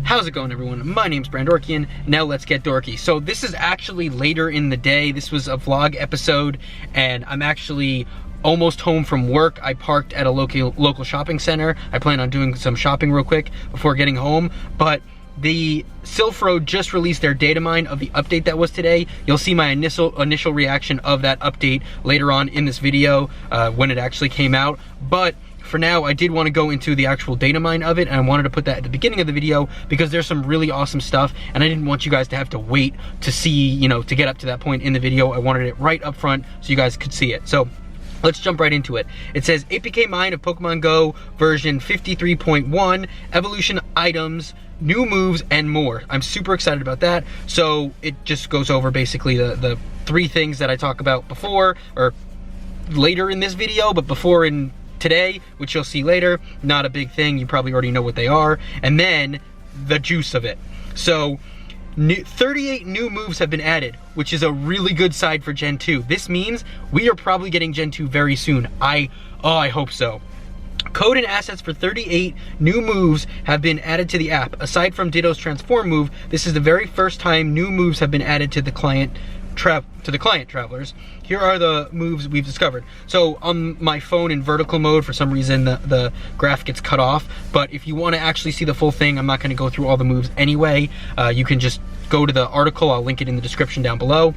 How's it going, everyone? My name's Brandorkian. Now let's get dorky. So this is actually later in the day. This was a vlog episode, and I'm actually almost home from work. I parked at a local shopping center. I plan on doing some shopping real quick before getting home, but the Sylph Road just released their data mine of the update that was today. You'll see my initial reaction of that update later on in this video when it actually came out. But for now, I did want to go into the actual data mine of it, and I wanted to put that at the beginning of the video because there's some really awesome stuff, and I didn't want you guys to have to wait to see, you know, to get up to that point in the video. I wanted it right up front so you guys could see it. So let's jump right into it. It says APK mine of Pokemon Go version 53.1, evolution items, new moves, and more. I'm super excited about that. So it just goes over basically the three things that I talk about before, or later in this video, but before in today, which you'll see later. Not a big thing, you probably already know what they are. And then the juice of it. So 38 new moves have been added, which is a really good side for Gen 2. This means we are probably getting Gen 2 very soon. I hope so. Code and assets for 38 new moves have been added to the app. Aside from Ditto's transform move, this is the very first time new moves have been added to the client travelers. Here are the moves we've discovered. So on my phone in vertical mode, for some reason the graph gets cut off, but if you want to actually see the full thing, I'm not going to go through all the moves anyway. You can just go to the article. I'll link it in the description down below.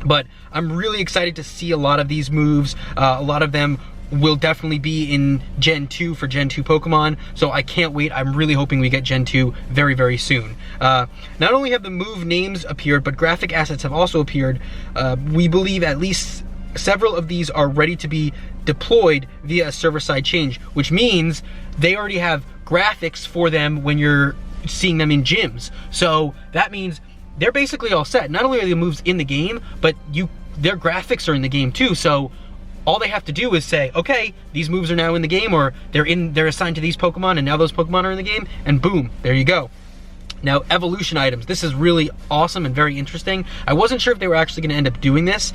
But I'm really excited to see a lot of these moves. A lot of them will definitely be in Gen 2 for Gen 2 Pokemon, so I can't wait. I'm really hoping we get Gen 2 very, very soon. Not only have the move names appeared, but graphic assets have also appeared. We believe at least several of these are ready to be deployed via a server-side change, which means they already have graphics for them when you're seeing them in gyms. So that means they're basically all set. Not only are the moves in the game, but their graphics are in the game too, so all they have to do is say, okay, these moves are now in the game, or they're assigned to these Pokemon, and now those Pokemon are in the game, and boom, there you go. Now, evolution items. This is really awesome and very interesting. I wasn't sure if they were actually going to end up doing this,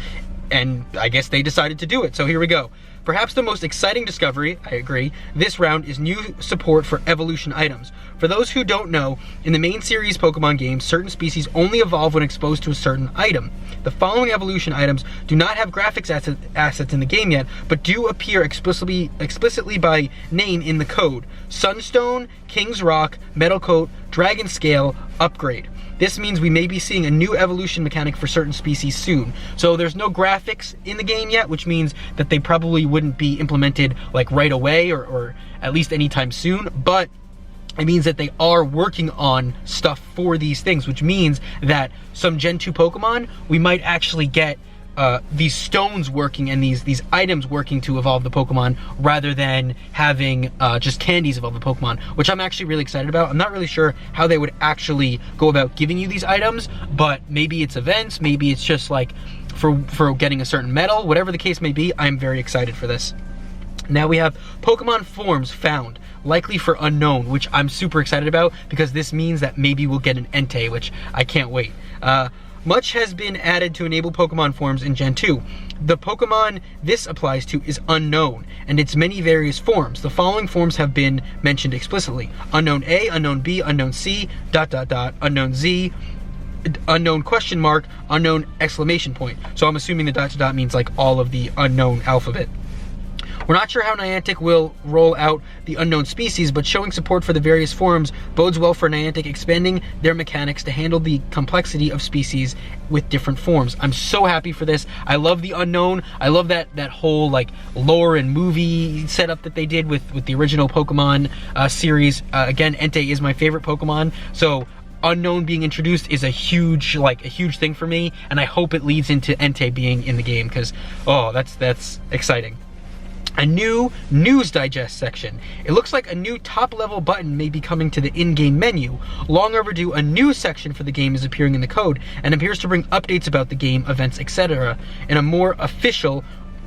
and I guess they decided to do it, so here we go. Perhaps the most exciting discovery, I agree, this round is new support for evolution items. For those who don't know, in the main series Pokemon games, certain species only evolve when exposed to a certain item. The following evolution items do not have graphics assets in the game yet, but do appear explicitly by name in the code. Sunstone, King's Rock, Metal Coat, Dragon Scale, Upgrade. This means we may be seeing a new evolution mechanic for certain species soon. So there's no graphics in the game yet, which means that they probably wouldn't be implemented like right away, or at least anytime soon, but it means that they are working on stuff for these things, which means that some Gen 2 Pokemon, we might actually get these stones working and these items working to evolve the Pokemon, rather than having just candies evolve the Pokemon, which I'm actually really excited about. I'm not really sure how they would actually go about giving you these items, but maybe it's events, maybe it's just like for getting a certain medal, whatever the case may be. I'm very excited for this. Now we have Pokemon forms found, likely for unknown, which I'm super excited about because this means that maybe we'll get an Entei, which I can't wait. Much has been added to enable Pokemon forms in Gen 2. The Pokemon this applies to is unknown, and its many various forms. The following forms have been mentioned explicitly: Unknown A, Unknown B, Unknown C, ... Unknown Z, Unknown question mark, Unknown exclamation point. So I'm assuming the ... means like all of the unknown alphabet. We're not sure how Niantic will roll out the unknown species, but showing support for the various forms bodes well for Niantic expanding their mechanics to handle the complexity of species with different forms. I'm so happy for this. I love the unknown. I love that whole like lore and movie setup that they did with the original Pokemon series. Again, Entei is my favorite Pokemon, so unknown being introduced is a huge thing for me, and I hope it leads into Entei being in the game, because that's exciting. A new news digest section. It looks like a new top-level button may be coming to the in-game menu. Long overdue, a news section for the game is appearing in the code and appears to bring updates about the game, events, etc. in a more official,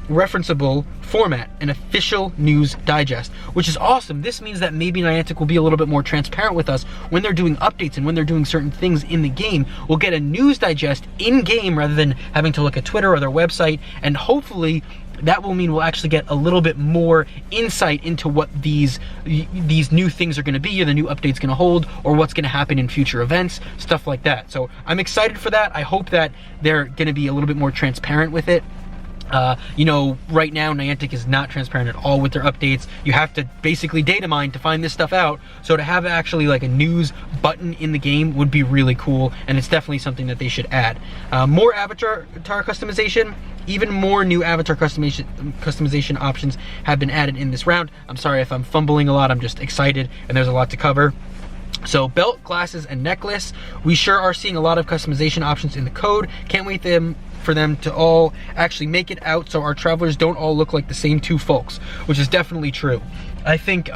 referenceable format, an official news digest, which is awesome. This means that maybe Niantic will be a little bit more transparent with us when they're doing updates and when they're doing certain things in the game. We'll get a news digest in-game rather than having to look at Twitter or their website, and hopefully that will mean we'll actually get a little bit more insight into what these new things are going to be, or the new update's going to hold, or what's going to happen in future events, stuff like that. So I'm excited for that. I hope that they're going to be a little bit more transparent with it. You know, right now Niantic is not transparent at all with their updates. You have to basically data mine to find this stuff out. So to have actually like a news button in the game would be really cool, and it's definitely something that they should add. More avatar customization. Even more new avatar customization options have been added in this round. I'm sorry if I'm fumbling a lot, I'm just excited and there's a lot to cover. So belt, glasses, and necklace. We sure are seeing a lot of customization options in the code. Can't wait for them to all actually make it out so our travelers don't all look like the same two folks, which is definitely true. I think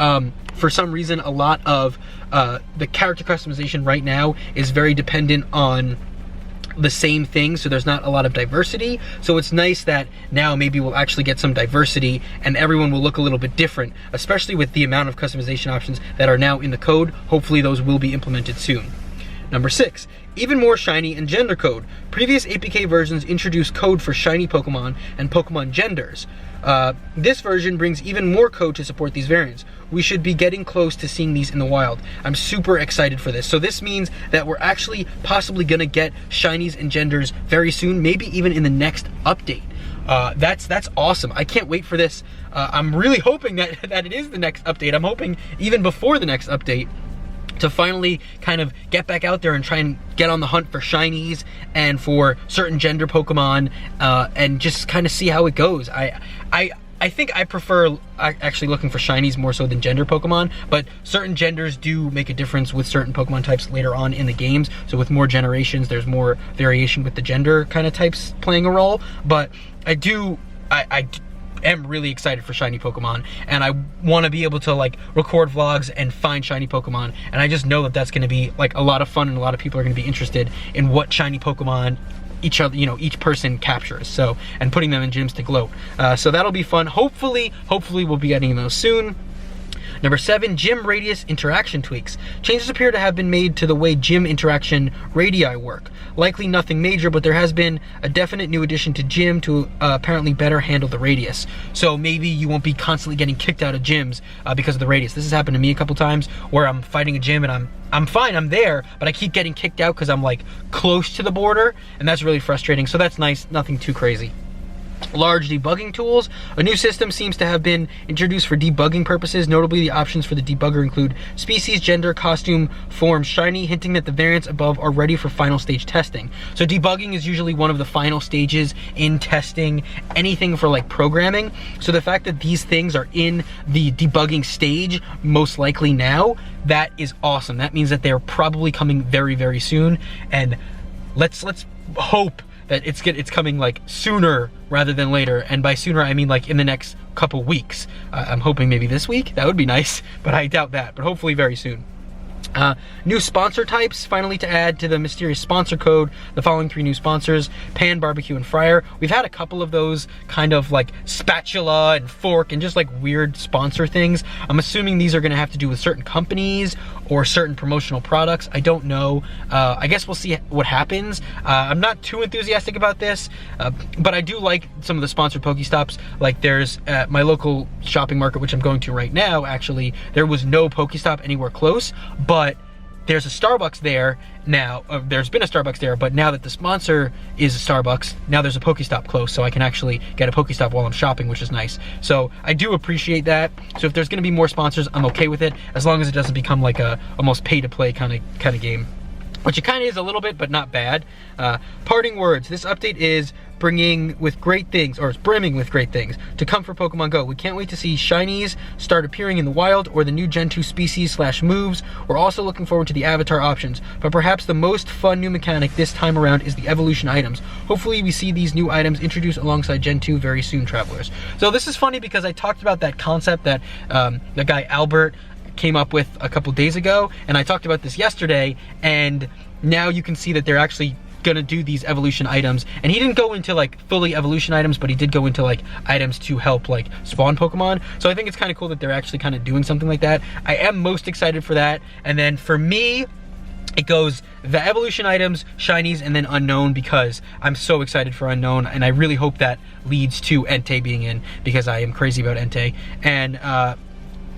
for some reason a lot of the character customization right now is very dependent on the same thing, so there's not a lot of diversity. So it's nice that now maybe we'll actually get some diversity and everyone will look a little bit different, especially with the amount of customization options that are now in the code. Hopefully those will be implemented soon. Number 6, even more shiny and gender code. Previous APK versions introduced code for shiny Pokemon and Pokemon genders. This version brings even more code to support these variants. We should be getting close to seeing these in the wild. I'm super excited for this. So this means that we're actually possibly gonna get shinies and genders very soon, maybe even in the next update. That's awesome. I can't wait for this. I'm really hoping that it is the next update. I'm hoping even before the next update to finally kind of get back out there and try and get on the hunt for shinies and for certain gender Pokemon, and just kind of see how it goes. I think I prefer actually looking for shinies more so than gender Pokemon, but certain genders do make a difference with certain Pokemon types later on in the games. So with more generations, there's more variation with the gender kind of types playing a role. But I am really excited for shiny Pokemon, and I want to be able to like record vlogs and find shiny Pokemon, and I just know that that's going to be like a lot of fun, and a lot of people are going to be interested in what shiny Pokemon each person captures, so, and putting them in gyms to gloat. So that'll be fun. Hopefully we'll be getting those soon. Number 7, gym radius interaction tweaks. Changes appear to have been made to the way gym interaction radii work. Likely nothing major, but there has been a definite new addition to gym to apparently better handle the radius. So maybe you won't be constantly getting kicked out of gyms because of the radius. This has happened to me a couple times where I'm fighting a gym and I'm fine, I'm there, but I keep getting kicked out because I'm like close to the border, and that's really frustrating. So that's nice, nothing too crazy. Large debugging tools. A new system seems to have been introduced for debugging purposes. Notably, the options for the debugger include species, gender, costume, form, shiny, hinting that the variants above are ready for final stage testing. So debugging is usually one of the final stages in testing anything for like programming. So the fact that these things are in the debugging stage, most likely now, that is awesome. That means that they're probably coming very, very soon. And let's hope that it's coming like sooner rather than later, and by sooner I mean like in the next couple weeks. I'm hoping maybe this week. That would be nice, but I doubt that, but hopefully very soon. New sponsor types finally to add to the mysterious sponsor code. The following 3 new sponsors: Pan, Barbecue, and Fryer. We've had a couple of those kind of like spatula and fork and just like weird sponsor things. I'm assuming these are gonna have to do with certain companies or certain promotional products. I don't know. I guess we'll see what happens. I'm not too enthusiastic about this, but I do like some of the sponsored Pokestops. Like there's at my local shopping market, which I'm going to right now, actually, there was no Pokestop anywhere close, but there's a Starbucks there now. There's been a Starbucks there, but now that the sponsor is a Starbucks, now there's a Pokestop close, so I can actually get a Pokestop while I'm shopping, which is nice. So I do appreciate that. So if there's gonna be more sponsors, I'm okay with it, as long as it doesn't become like a almost pay-to-play kind of game, which it kind of is a little bit, but not bad. Parting words. This update is brimming with great things to come for Pokemon Go. We can't wait to see shinies start appearing in the wild, or the new Gen 2 species / moves. We're also looking forward to the avatar options, but perhaps the most fun new mechanic this time around is the evolution items. Hopefully we see these new items introduced alongside Gen 2 very soon, travelers. So this is funny because I talked about that concept that the guy Albert came up with a couple days ago, and I talked about this yesterday, and now you can see that they're actually gonna do these evolution items. And he didn't go into like fully evolution items, but he did go into like items to help like spawn Pokemon. So I think it's kind of cool that they're actually kind of doing something like that. I am most excited for that. And then for me, it goes the evolution items, shinies, and then unknown, because I'm so excited for unknown, and I really hope that leads to Entei being in, because I am crazy about Entei.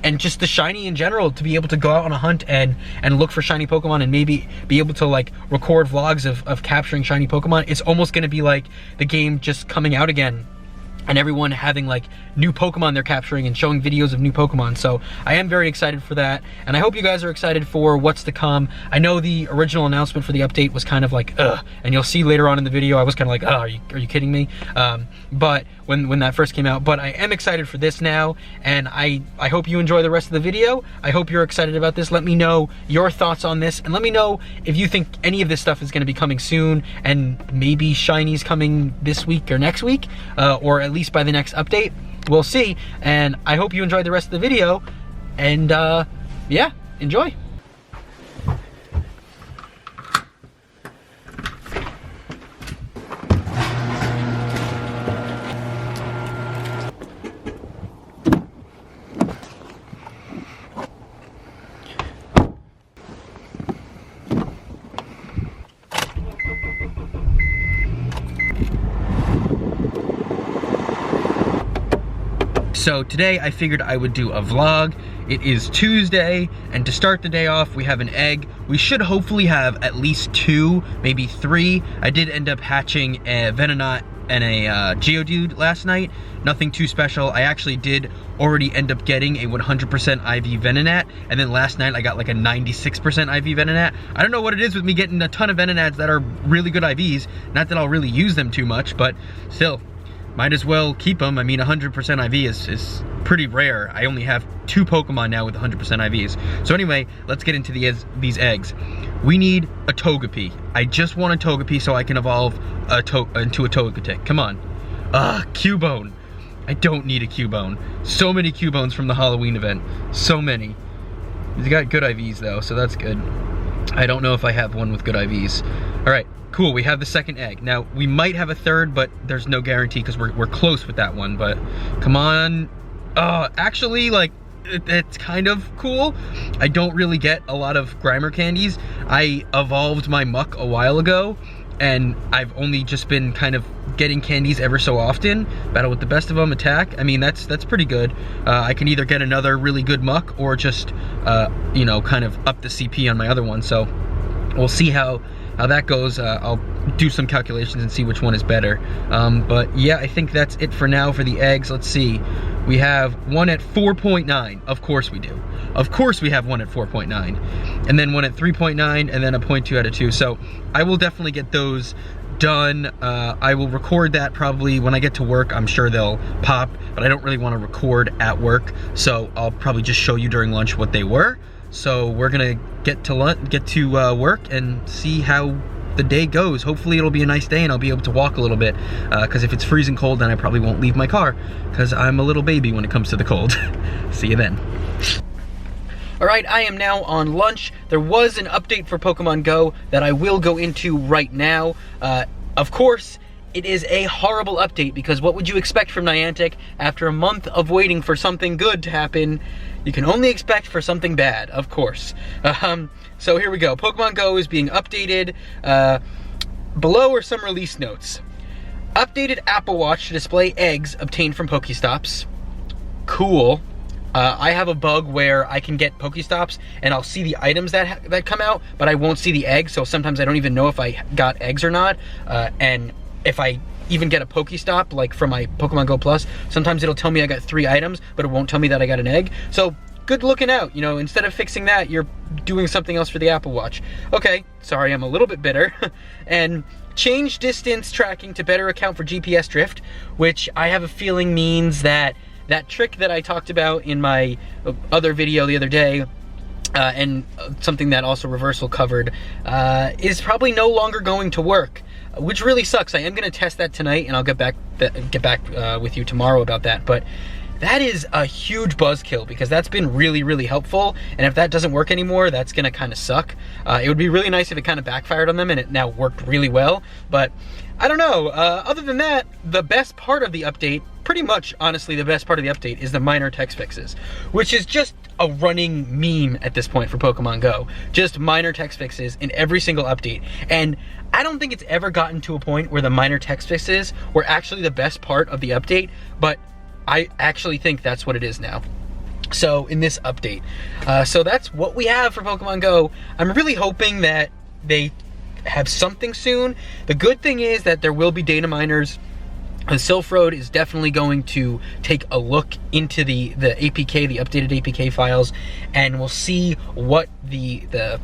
And just the shiny in general, to be able to go out on a hunt and look for shiny Pokemon, and maybe be able to like record vlogs of capturing shiny Pokemon. It's almost gonna be like the game just coming out again, and everyone having like new Pokemon they're capturing and showing videos of new Pokemon. So I am very excited for that, and I hope you guys are excited for what's to come. I know the original announcement for the update was kind of like, ugh, and you'll see later on in the video, I was kind of like, oh, are you kidding me? But when that first came out, but I am excited for this now, and I hope you enjoy the rest of the video. I hope you're excited about this. Let me know your thoughts on this, and let me know if you think any of this stuff is gonna be coming soon, and maybe shinies coming this week or next week, or at least by the next update. We'll see, and I hope you enjoyed the rest of the video, and yeah, enjoy. So today I figured I would do a vlog. It is Tuesday, and to start the day off, we have an egg. We should hopefully have at least 2, maybe 3. I did end up hatching a Venonat and a Geodude last night. Nothing too special. I actually did already end up getting a 100% IV Venonat, and then last night I got like a 96% IV Venonat. I don't know what it is with me getting a ton of Venonats that are really good IVs. Not that I'll really use them too much, but still, might as well keep them. I mean, 100% IV is pretty rare. I only have 2 Pokemon now with 100% IVs. So anyway, let's get into these eggs. We need a Togepi. I just want a Togepi so I can evolve into a Togetic. Come on. Cubone. I don't need a Cubone. So many Cubones from the Halloween event. So many. He's got good IVs though, so that's good. I don't know if I have one with good IVs. All right. Cool, we have the second egg. Now, we might have a third, but there's no guarantee because we're close with that one, but come on. Actually, like, it's kind of cool. I don't really get a lot of Grimer candies. I evolved my Muck a while ago, and I've only just been kind of getting candies ever so often. Battle with the best of them, attack. I mean, that's pretty good. I can either get another really good Muck or just, you know, kind of up the CP on my other one, so we'll see how that goes. I'll do some calculations and see which one is better. But yeah, I think that's it for now for the eggs. Let's see. We have one at 4.9. Of course we do. Of course we have one at 4.9. And then one at 3.9, and then a 0.2 out of 2. So I will definitely get those done. I will record that probably when I get to work. I'm sure they'll pop, but I don't really want to record at work. So I'll probably just show you during lunch what they were. So we're gonna get to work and see how the day goes. Hopefully it'll be a nice day and I'll be able to walk a little bit, because if it's freezing cold, then I probably won't leave my car, because I'm a little baby when it comes to the cold. See you then. All right, I am now on lunch. There was an update for Pokemon Go that I will go into right now. Of course, it is a horrible update, because what would you expect from Niantic after a month of waiting for something good to happen? You can only expect for something bad, of course. So here we go. Pokemon Go is being updated. Below are some release notes. Updated Apple Watch to display eggs obtained from Pokestops. Cool. I have a bug where I can get Pokestops and I'll see the items that come out, but I won't see the eggs, so sometimes I don't even know if I got eggs or not. And if I even get a Pokestop, like from my Pokemon Go Plus, sometimes it'll tell me I got 3 items, but it won't tell me that I got an egg. So good looking out, you know, instead of fixing that, you're doing something else for the Apple Watch. Okay, sorry, I'm a little bit bitter. And change distance tracking to better account for GPS drift, which I have a feeling means that that trick that I talked about in my other video the other day, and something that also Reversal covered, is probably no longer going to work, which really sucks. I am going to test that tonight, and I'll get back with you tomorrow about that. But that is a huge buzzkill because that's been really, really helpful. And if that doesn't work anymore, that's gonna kind of suck. It would be really nice if it kind of backfired on them and it now worked really well, but I don't know. Other than that, the best part of the update, pretty much honestly the best part of the update, is the minor text fixes, which is just a running meme at this point for Pokemon Go. Just minor text fixes in every single update. And I don't think it's ever gotten to a point where the minor text fixes were actually the best part of the update, but I actually think that's what it is now. So in this update, so that's what we have for Pokemon Go. I'm really hoping that they have something soon. The good thing is that there will be data miners. The Silph Road is definitely going to take a look into the APK, the updated APK files, and we'll see what the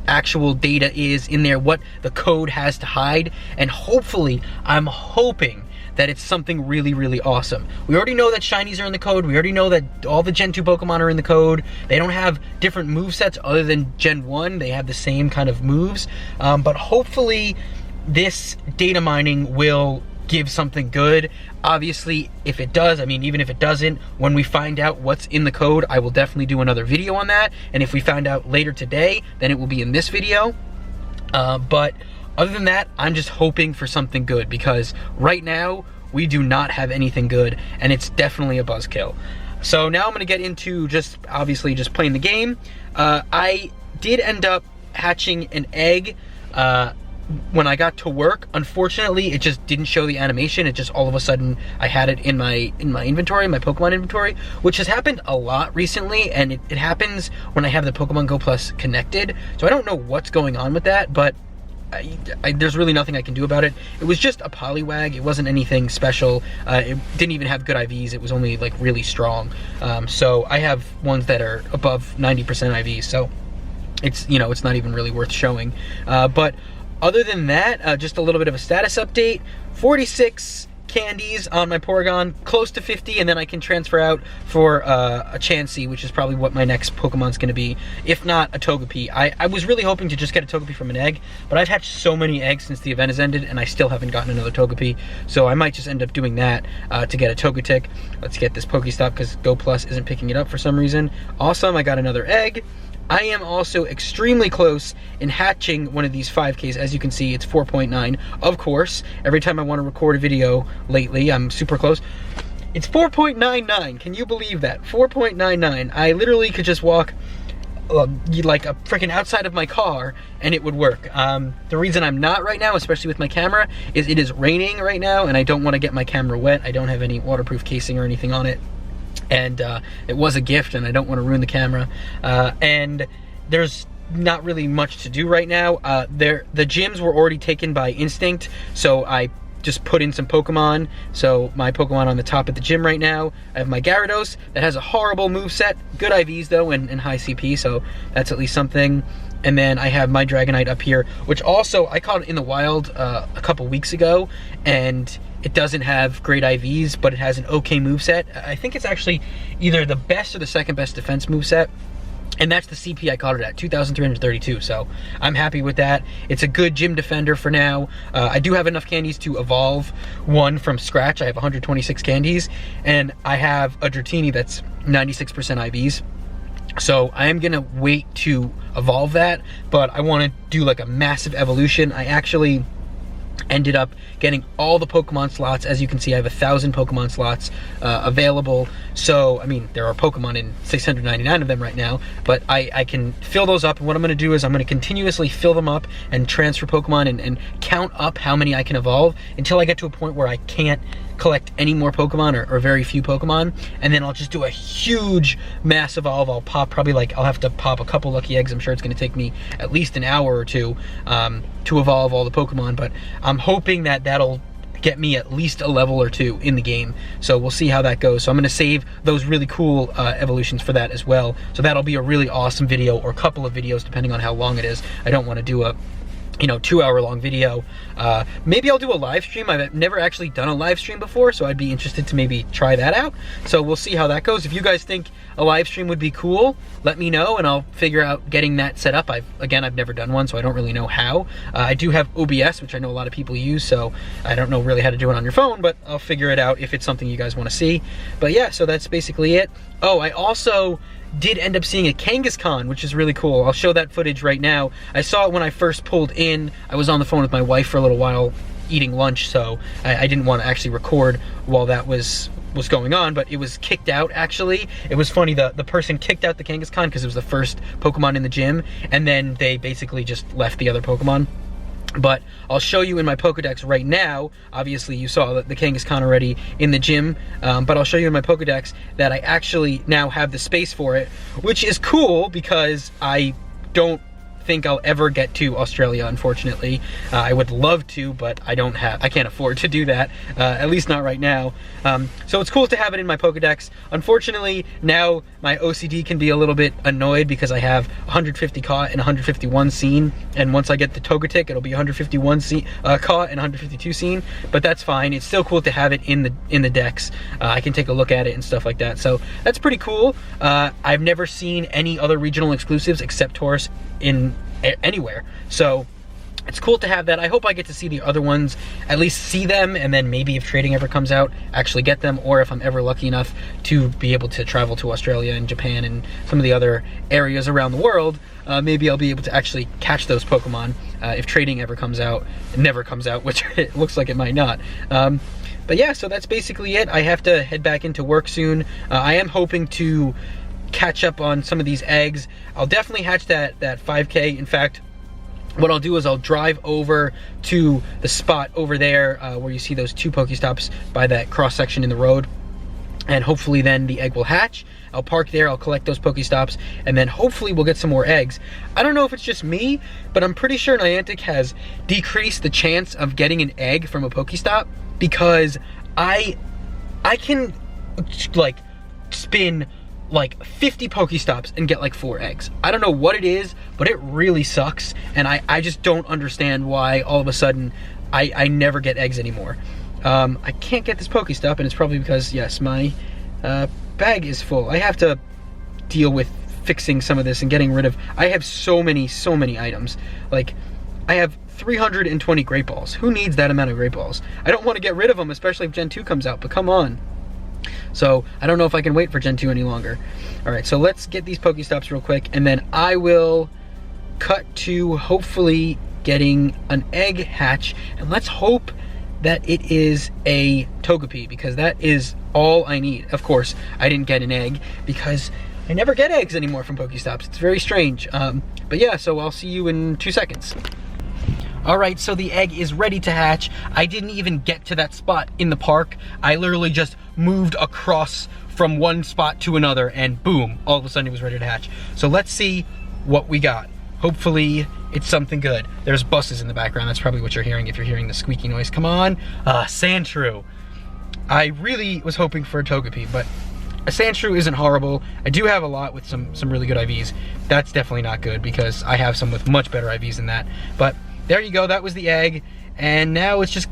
actual data is in there, what the code has to hide, and hopefully, I'm hoping that it's something really, really awesome. We already know that shinies are in the code. We already know that all the Gen 2 Pokemon are in the code. They don't have different movesets other than Gen 1. They have the same kind of moves. But hopefully, this data mining will give something good. Obviously, if it does, I mean, even if it doesn't, when we find out what's in the code, I will definitely do another video on that. And if we find out later today, then it will be in this video. But other than that, I'm just hoping for something good because right now we do not have anything good and it's definitely a buzzkill. So now I'm gonna get into just obviously just playing the game. I did end up hatching an egg when I got to work. Unfortunately, it just didn't show the animation. It just all of a sudden I had it in my inventory, my Pokemon inventory, which has happened a lot recently, and it happens when I have the Pokemon Go Plus connected. So I don't know what's going on with that, but there's really nothing I can do about it. It was just a Poliwag. It wasn't anything special. It didn't even have good IVs. It was only like really strong. So I have ones that are above 90% IVs. So it's, you know, it's not even really worth showing. But other than that, just a little bit of a status update. 46 candies on my Porygon, close to 50, and then I can transfer out for a Chansey, which is probably what my next Pokemon's going to be, if not a Togepi. I was really hoping to just get a Togepi from an egg, but I've hatched so many eggs since the event has ended, and I still haven't gotten another Togepi, so I might just end up doing that to get a Togetic. Let's get this Pokestop, because Go Plus isn't picking it up for some reason. Awesome, I got another egg. I am also extremely close in hatching one of these 5Ks. As you can see, it's 4.9. Of course, every time I want to record a video lately, I'm super close. It's 4.99. Can you believe that? 4.99. I literally could just walk like a freaking outside of my car and it would work. The reason I'm not right now, especially with my camera, is it is raining right now and I don't want to get my camera wet. I don't have any waterproof casing or anything on it. And it was a gift and I don't want to ruin the camera. And there's not really much to do right now. The gyms were already taken by Instinct, so I just put in some Pokemon. So my Pokemon on the top of the gym right now, I have my Gyarados that has a horrible moveset, good IVs though, and high CP, so that's at least something. And then I have my Dragonite up here, which also I caught in the wild a couple weeks ago, and it doesn't have great IVs, but it has an okay moveset. I think it's actually either the best or the second best defense moveset. And that's the CP I caught it at, 2,332, so I'm happy with that. It's a good gym defender for now. I do have enough candies to evolve one from scratch. I have 126 candies, and I have a Dratini that's 96% IVs. So I am gonna wait to evolve that, but I wanna do like a massive evolution. I actually ended up getting all the Pokemon slots. As you can see, I have 1,000 Pokemon slots available. So, I mean, there are Pokemon in 699 of them right now, but I can fill those up. And what I'm going to do is I'm going to continuously fill them up and transfer Pokemon and count up how many I can evolve until I get to a point where I can't collect any more Pokemon or very few Pokemon. And then I'll just do a huge mass evolve. I'll pop probably like, I'll have to pop a couple lucky eggs. I'm sure it's going to take me at least an hour or two to evolve all the Pokemon, but I'm hoping that that'll get me at least a level or two in the game. So we'll see how that goes. So I'm gonna save those really cool evolutions for that as well. So that'll be a really awesome video, or a couple of videos depending on how long it is. I don't want to do a you know, 2-hour long video. Maybe I'll do a live stream. I've never actually done a live stream before, so I'd be interested to maybe try that out. So we'll see how that goes. If you guys think a live stream would be cool, let me know and I'll figure out getting that set up. I've never done one, so I don't really know how. I do have OBS, which I know a lot of people use, so I don't know really how to do it on your phone, but I'll figure it out if it's something you guys want to see. But yeah, so that's basically it. Oh, I also did end up seeing a Kangaskhan, which is really cool. I'll show that footage right now. I saw it when I first pulled in. I was on the phone with my wife for a little while eating lunch, so I didn't want to actually record while that was going on, but it was kicked out actually. It was funny, the person kicked out the Kangaskhan because it was the first Pokemon in the gym, and then they basically just left the other Pokemon. But I'll show you in my Pokedex right now. Obviously you saw the Kangaskhan already in the gym, but I'll show you in my Pokedex that I actually now have the space for it, which is cool because I don't think I'll ever get to Australia, unfortunately. I would love to, but I can't afford to do that, at least not right now. So it's cool to have it in my Pokedex. Unfortunately, now my OCD can be a little bit annoyed because I have 150 caught and 151 seen, and once I get the Togetic, it'll be 151 caught and 152 seen, but that's fine. It's still cool to have it in the Dex. I can take a look at it and stuff like that, so that's pretty cool. I've never seen any other regional exclusives except Taurus in anywhere, so it's cool to have that. I hope I get to see the other ones, at least see them, and then maybe if trading ever comes out, actually get them, or if I'm ever lucky enough to be able to travel to Australia and Japan and some of the other areas around the world, maybe I'll be able to actually catch those Pokemon if trading ever comes out. It never comes out, which it looks like it might not. But yeah, so that's basically it. I have to head back into work soon. I am hoping to catch up on some of these eggs. I'll definitely hatch that 5K. In fact, what I'll do is I'll drive over to the spot over there where you see those 2 Pokestops by that cross section in the road, and hopefully then the egg will hatch. I'll park there, I'll collect those Pokestops, and then hopefully we'll get some more eggs. I don't know if it's just me, but I'm pretty sure Niantic has decreased the chance of getting an egg from a Pokestop, because I can like spin like 50 Pokestops and get like 4 eggs. I don't know what it is, but it really sucks, and I just don't understand why all of a sudden I never get eggs anymore. I can't get this Pokestop, and it's probably because, yes, my bag is full. I have to deal with fixing some of this and getting rid of, I have so many items. Like, I have 320 Great Balls. Who needs that amount of Great Balls? I don't want to get rid of them, especially if Gen 2 comes out, but come on. So I don't know if I can wait for Gen 2 any longer. All right, so let's get these Pokestops real quick, and then I will cut to hopefully getting an egg hatch, and let's hope that it is a Togepi, because that is all I need. Of course, I didn't get an egg because I never get eggs anymore from Pokestops. It's very strange. But yeah, so I'll see you in 2 seconds. All right, so the egg is ready to hatch. I didn't even get to that spot in the park. I literally just moved across from one spot to another, and boom, all of a sudden it was ready to hatch. So let's see what we got. Hopefully it's something good. There's buses in the background. That's probably what you're hearing if you're hearing the squeaky noise. Come on, Sandshrew. I really was hoping for a Togepi, but a Sandshrew isn't horrible. I do have a lot with some really good IVs. That's definitely not good because I have some with much better IVs than that. But there you go, that was the egg, and now it's just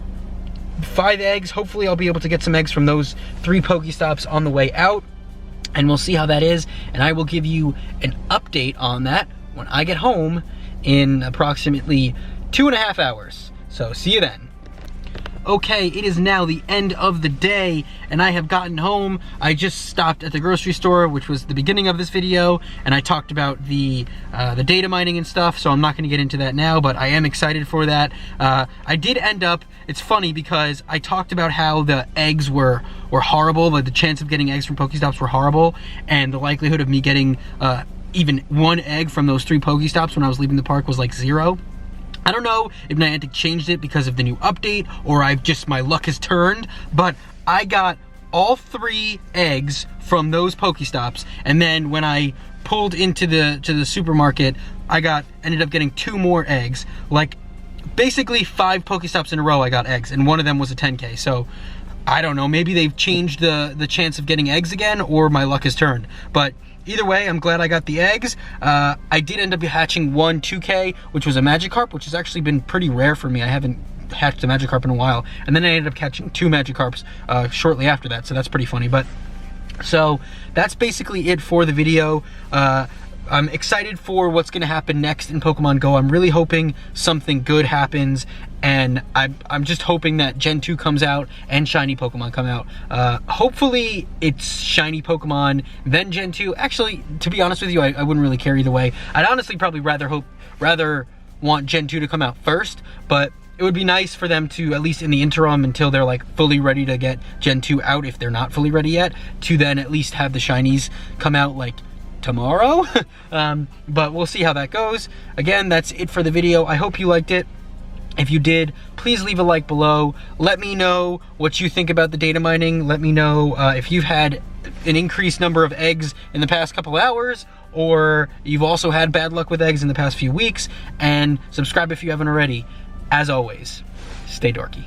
5 eggs. Hopefully I'll be able to get some eggs from those 3 Pokestops on the way out, and we'll see how that is, and I will give you an update on that when I get home in approximately 2.5 hours. So see you then. Okay, it is now the end of the day, and I have gotten home. I just stopped at the grocery store, which was the beginning of this video, and I talked about the data mining and stuff, so I'm not going to get into that now, but I am excited for that. I did end up, it's funny because I talked about how the eggs were horrible, like the chance of getting eggs from Pokestops were horrible, and the likelihood of me getting even 1 egg from those 3 Pokestops when I was leaving the park was like 0. I don't know if Niantic changed it because of the new update, or my luck has turned, but I got all 3 eggs from those Pokestops, and then when I pulled into the supermarket, I ended up getting 2 more eggs. Like, basically 5 Pokestops in a row I got eggs, and one of them was a 10K, so I don't know, maybe they've changed the chance of getting eggs again, or my luck has turned. But either way, I'm glad I got the eggs. I did end up hatching one 2K, which was a Magikarp, which has actually been pretty rare for me. I haven't hatched a Magikarp in a while. And then I ended up catching 2 Magikarps shortly after that, so that's pretty funny. But so that's basically it for the video. I'm excited for what's going to happen next in Pokemon Go. I'm really hoping something good happens, and I'm just hoping that Gen 2 comes out and shiny Pokemon come out. Hopefully it's shiny Pokemon, then Gen 2. Actually, to be honest with you, I wouldn't really care either way. I'd honestly probably rather want Gen 2 to come out first, but it would be nice for them to, at least in the interim, until they're like fully ready to get Gen 2 out, if they're not fully ready yet, to then at least have the shinies come out like tomorrow. But we'll see how that goes. Again, that's it for the video. I hope you liked it. If you did, please leave a like below. Let me know what you think about the data mining. Let me know if you've had an increased number of eggs in the past couple hours, or you've also had bad luck with eggs in the past few weeks. And subscribe if you haven't already. As always, stay dorky.